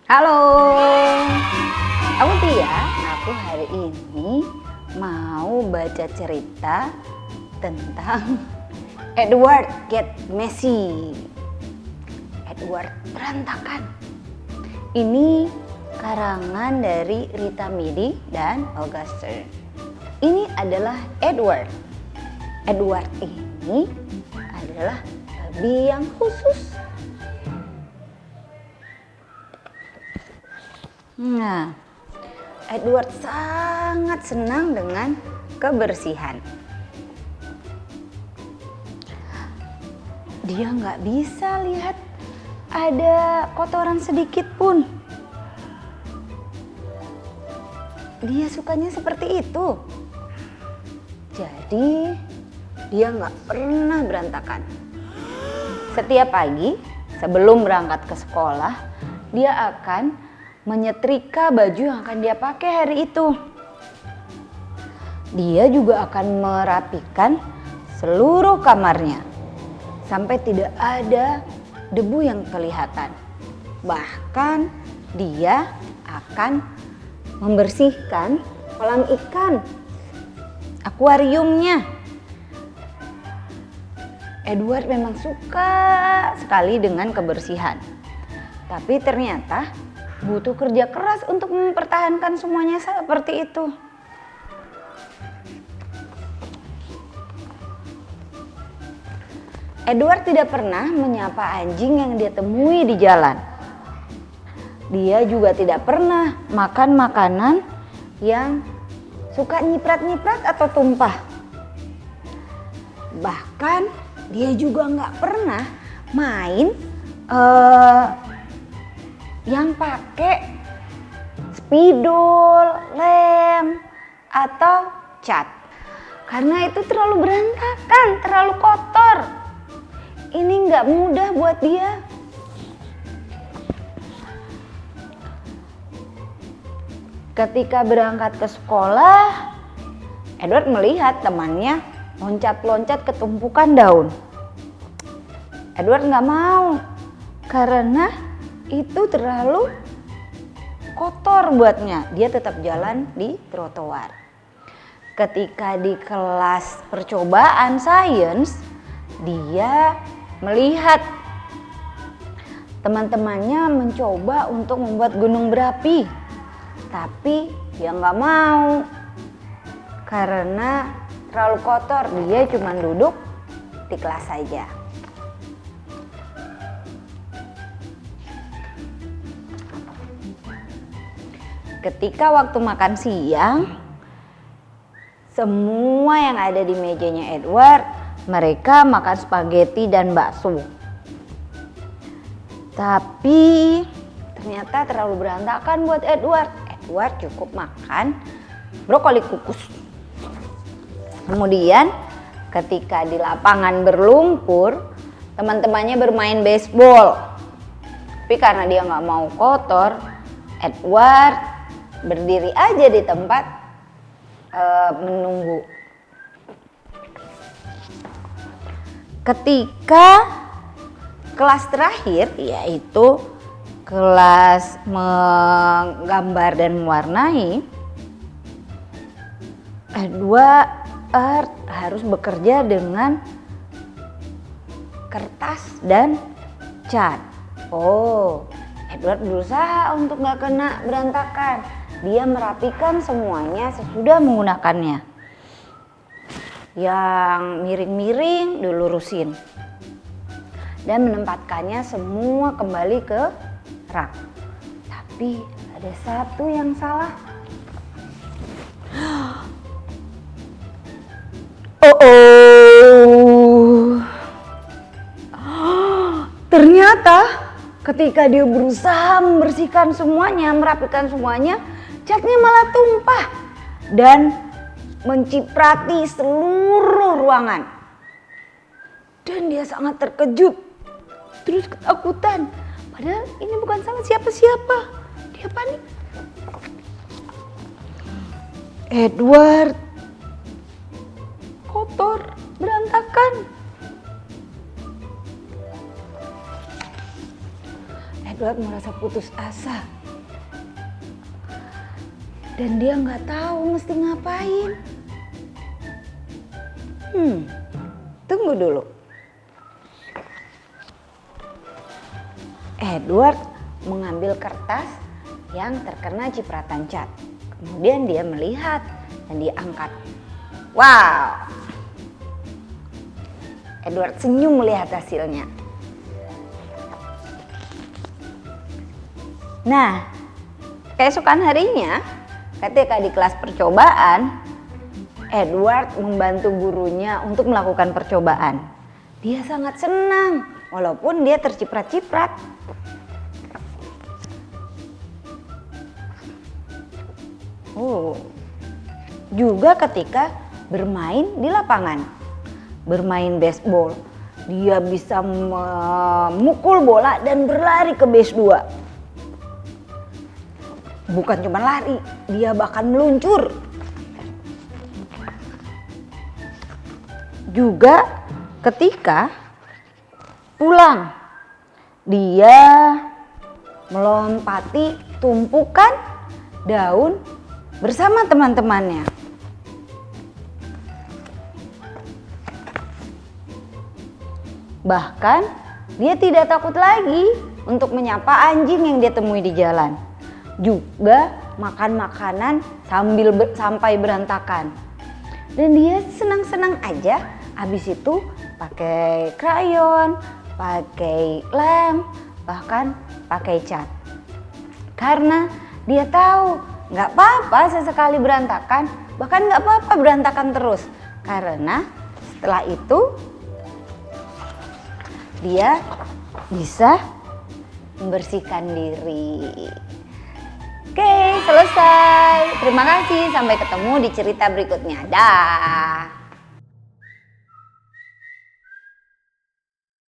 Halo, aku Tia. Aku hari ini mau baca cerita tentang Edward Get Messy. Edward berantakan. Ini karangan dari Rita Midi dan Olga Stern. Ini adalah Edward. Edward ini adalah babi yang khusus. Nah, Edward sangat senang dengan kebersihan. Dia nggak bisa lihat ada kotoran sedikit pun. Dia sukanya seperti itu. Jadi, dia nggak pernah berantakan. Setiap pagi, sebelum berangkat ke sekolah, dia akan menyetrika baju yang akan dia pakai hari itu. Dia juga akan merapikan seluruh kamarnya sampai tidak ada debu yang kelihatan. Bahkan dia akan membersihkan kolam ikan, akuariumnya. Edward memang suka sekali dengan kebersihan. Tapi ternyata butuh kerja keras untuk mempertahankan semuanya seperti itu. Edward tidak pernah menyapa anjing yang dia temui di jalan. Dia juga tidak pernah makan makanan yang suka nyiprat-nyiprat atau tumpah. Bahkan dia juga nggak pernah main yang pakai spidol, lem, atau cat. Karena itu terlalu berantakan, terlalu kotor. Ini nggak mudah buat dia. Ketika berangkat ke sekolah, Edward melihat temannya loncat-loncat ke tumpukan daun. Edward nggak mau, karena itu terlalu kotor buatnya. Dia tetap jalan di trotoar. Ketika di kelas percobaan sains, dia melihat teman-temannya mencoba untuk membuat gunung berapi. Tapi dia nggak mau karena terlalu kotor. Dia cuma duduk di kelas saja. Ketika waktu makan siang, semua yang ada di mejanya Edward, mereka makan spaghetti dan bakso. Tapi ternyata terlalu berantakan buat Edward. Edward cukup makan brokoli kukus. Kemudian ketika di lapangan berlumpur, teman-temannya bermain baseball. Tapi karena dia nggak mau kotor, Edward berdiri aja di tempat menunggu. Ketika kelas terakhir, yaitu kelas menggambar dan mewarnai, Edward harus bekerja dengan kertas dan cat. Edward berusaha untuk gak kena berantakan. Dia merapikan semuanya sesudah menggunakannya. Yang miring-miring dilurusin. Dan menempatkannya semua kembali ke rak. Tapi ada satu yang salah. Ternyata ketika dia berusaha membersihkan semuanya, merapikan semuanya, catnya malah tumpah dan menciprati seluruh ruangan. Dan dia sangat terkejut, terus ketakutan. Padahal ini bukan salah siapa-siapa. Dia panik. Edward kotor, berantakan. Edward merasa putus asa. dan dia nggak tahu mesti ngapain. Tunggu dulu. Edward mengambil kertas yang terkena cipratan cat. Kemudian dia melihat dan dia angkat. Wow! Edward senyum melihat hasilnya. Nah, keesokan harinya ketika di kelas percobaan, Edward membantu gurunya untuk melakukan percobaan. Dia sangat senang walaupun dia terciprat-ciprat. Juga ketika bermain di lapangan, bermain baseball, dia bisa memukul bola dan berlari ke base 2. Bukan cuma lari, dia bahkan meluncur. Juga ketika pulang, dia melompati tumpukan daun bersama teman-temannya. Bahkan dia tidak takut lagi untuk menyapa anjing yang dia temui di jalan. Juga makan makanan sampai berantakan. Dan dia senang-senang aja. Habis itu pakai krayon, pakai lem, bahkan pakai cat. Karena dia tahu nggak apa-apa sesekali berantakan, bahkan nggak apa-apa berantakan terus. Karena setelah itu dia bisa membersihkan diri. Oke, selesai. Terima kasih. Sampai ketemu di cerita berikutnya. Dah.